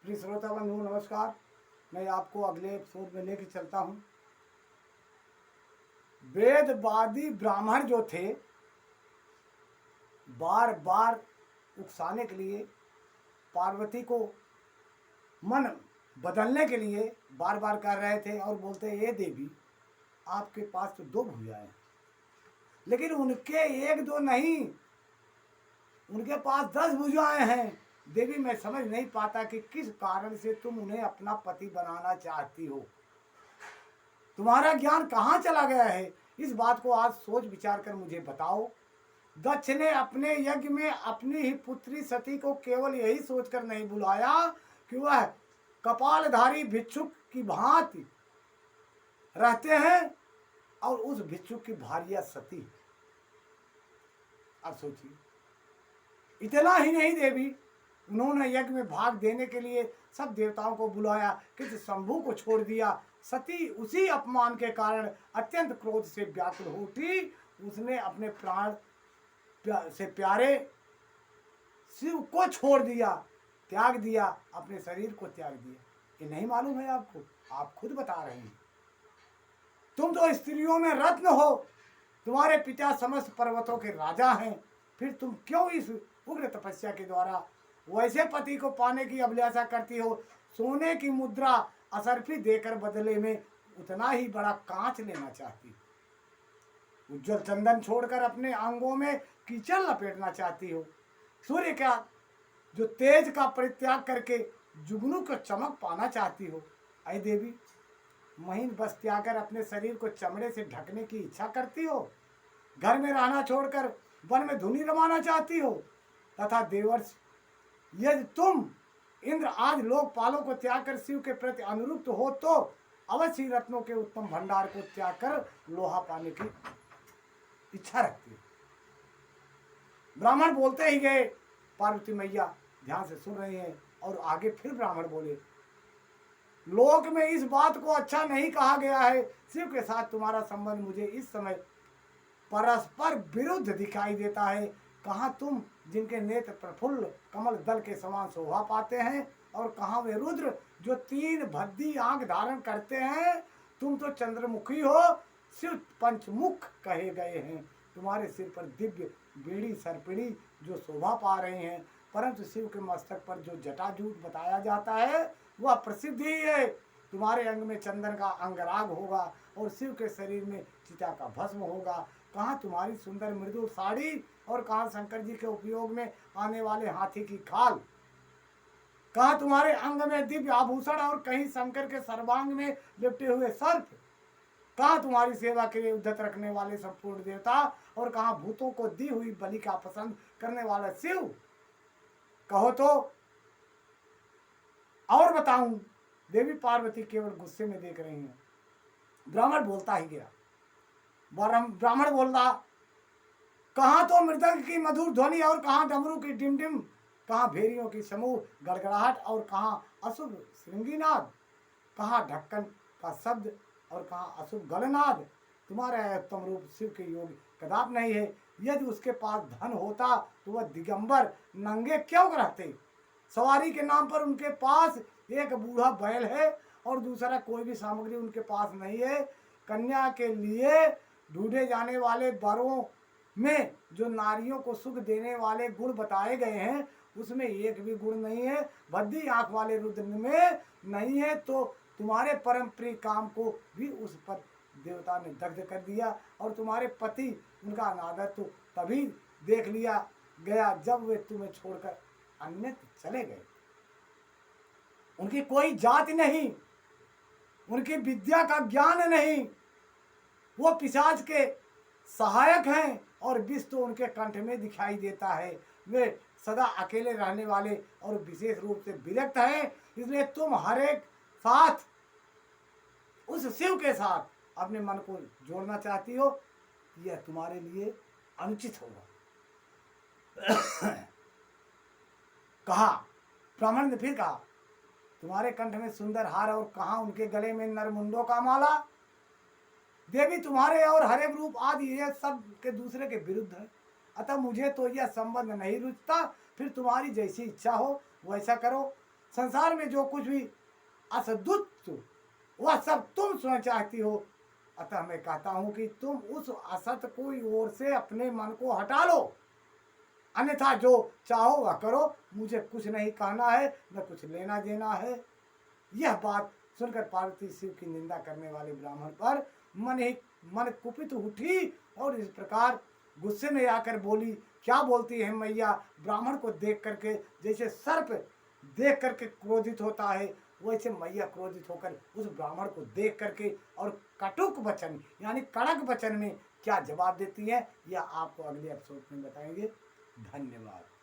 प्रिय श्रोता बंधु नमस्कार। मैं आपको अगले एपिसोड में लेके चलता हूँ। वेदवादी ब्राह्मण जो थे, बार बार उकसाने के लिए, पार्वती को मन बदलने के लिए बार बार कर रहे थे और बोलते, ये देवी आपके पास तो 2 भुजाएं हैं, लेकिन उनके 1-2 नहीं, उनके पास 10 भुजाएं हैं। देवी मैं समझ नहीं पाता कि किस कारण से तुम उन्हें अपना पति बनाना चाहती हो। तुम्हारा ज्ञान कहाँ चला गया है? इस बात को आज सोच विचार कर मुझे बताओ। दक्ष ने अपने यज्ञ में अपनी ही पुत्री सती को केवल यही सोचकर नहीं बुलाया कि वह कपालधारी भिक्षुक की भांति रहते हैं और उस भिक्षुक की भार्या सती। अब सोचिए, इतना ही नहीं देवी, उन्होंने यज्ञ में भाग देने के लिए सब देवताओं को बुलाया, किंतु शंभु को छोड़ दिया। सती उसी अपमान के कारण अत्यंत क्रोध से व्याकुल हो उठी। उसने अपने प्राण से प्यारे शिव को छोड़ दिया, त्याग दिया, अपने शरीर को त्याग दिया। ये नहीं मालूम है आपको? आप खुद बता रहे हैं। तुम तो स्त्रियों में रत्न हो, तुम्हारे पिता समस्त पर्वतों के राजा हैं, फिर तुम क्यों इस उग्र तपस्या के द्वारा वैसे पति को पाने की अभिलाषा करती हो? सोने की मुद्रा असरफी देकर बदले में उतना ही बड़ा कांच लेना चाहती, उज्जवल चंदन छोड़कर अपने अंगों में कीचड़ लपेटना चाहती हो, सूर्य का जो तेज का परित्याग करके जुगनू को चमक पाना चाहती हो। ऐ देवी, महीन बस त्याग कर अपने शरीर को चमड़े से ढकने की इच्छा करती हो, घर में रहना छोड़कर वन में धुनी रमाना चाहती हो, तथा देवर्ष यदि तुम इंद्र आज लोकपालों को त्याग कर शिव के प्रति अनुरुक्त हो तो अवश्य ही रत्नों के उत्तम भंडार को त्याग कर लोहा पाने की इच्छा रखती हो। ब्राह्मण बोलते ही गए। पार्वती मैया ध्यान से सुन रही हैं और आगे फिर ब्राह्मण बोले, लोक में इस बात को अच्छा नहीं कहा गया है। शिव के साथ तुम्हारा संबंध मुझे इस समय परस्पर विरुद्ध दिखाई देता है। कहाँ तुम जिनके नेत्र प्रफुल्ल कमल दल के समान शोभा पाते हैं, और कहाँ वे रुद्र जो 3 भद्दी आंख धारण करते हैं। तुम तो चंद्रमुखी हो, शिव पंचमुख कहे गए हैं। तुम्हारे सिर पर दिव्य बेड़ी सर्पिणी जो शोभा पा रहे हैं, परंतु शिव के मस्तक पर जो जटाजूट बताया जाता है वह प्रसिद्ध ही है। तुम्हारे अंग में चंदन का अंगराग होगा और शिव के शरीर में चिता का भस्म होगा। कहाँ तुम्हारी सुंदर मृदुल साड़ी, और कहाँ शंकर जी के उपयोग में आने वाले हाथी की खाल। कहाँ तुम्हारे अंग में दिव्य आभूषण, और कहीं शंकर के सर्वांग में लिपटे हुए सर्प। कहाँ तुम्हारी सेवा के लिए उद्धत रखने वाले संपूर्ण देवता, और कहाँ भूतों को दी हुई बलि का पसंद करने वाला शिव। कहो तो और बताऊं? देवी पार्वती केवल गुस्से में देख रही हैं। ब्राह्मण बोलता ही गया। ब्राह्मण बोलता, कहाँ तो मृदंग की मधुर ध्वनि, और कहाँ डमरू की डिमडिम, कहाँ भेड़ियों की समूह गड़गड़ाहट, और कहाँ अशुभ श्रृंगीनाद, कहाँ ढक्कन का शब्द, और कहाँ अशुभ गलनाद। तुम्हारा उत्तम रूप शिव के योग कदाप नहीं है। यदि उसके पास धन होता तो वह दिगंबर नंगे क्यों रहते? सवारी के नाम पर उनके पास एक बूढ़ा बैल है और दूसरा कोई भी सामग्री उनके पास नहीं है। कन्या के लिए ढूंढे जाने वाले वरों में जो नारियों को सुख देने वाले गुण बताए गए हैं, उसमें एक भी गुण नहीं है। भद्दी आंख वाले रुद्र में नहीं है। तो तुम्हारे परम प्रिय काम को भी उस पर देवता ने दग्ध कर दिया, और तुम्हारे पति उनका अनादर तो तभी देख लिया गया जब वे तुम्हें छोड़कर अन्यत्र चले गए। उनकी कोई जाति नहीं, उनकी विद्या का ज्ञान नहीं, वो पिशाच के सहायक हैं, और विष तो उनके कंठ में दिखाई देता है। वे सदा अकेले रहने वाले और विशेष रूप से विरक्त हैं। इसलिए तुम हर एक साथ उस शिव के साथ अपने मन को जोड़ना चाहती हो, यह तुम्हारे लिए अनुचित होगा। कहा ब्राह्मण ने फिर कहा, तुम्हारे कंठ में सुंदर हार, और कहाँ उनके गले में नरमुंडों का माला। देवी तुम्हारे और हरे रूप आदि ये सब के दूसरे के विरुद्ध है, अतः मुझे तो यह संबंध नहीं रुचता। फिर तुम्हारी जैसी इच्छा हो वैसा करो। संसार में जो कुछ भी असदुत वह सब तुम स्वयं चाहती हो। अतः मैं कहता हूं कि तुम उस असत को ओर से अपने मन को हटा लो, अन्यथा जो चाहो वह करो, मुझे कुछ नहीं कहना है, न कुछ लेना देना है। यह बात सुनकर पार्वती शिव की निंदा करने वाले ब्राह्मण पर मन कुपित उठी और इस प्रकार गुस्से में आकर बोली, क्या बोलती है मैया? ब्राह्मण को देख करके जैसे सर्प देख करके क्रोधित होता है, वैसे मैया क्रोधित होकर उस ब्राह्मण को देख करके और कटुक वचन यानी कड़क वचन में क्या जवाब देती है, यह आपको अगले एपिसोड में बताएंगे। धन्यवाद।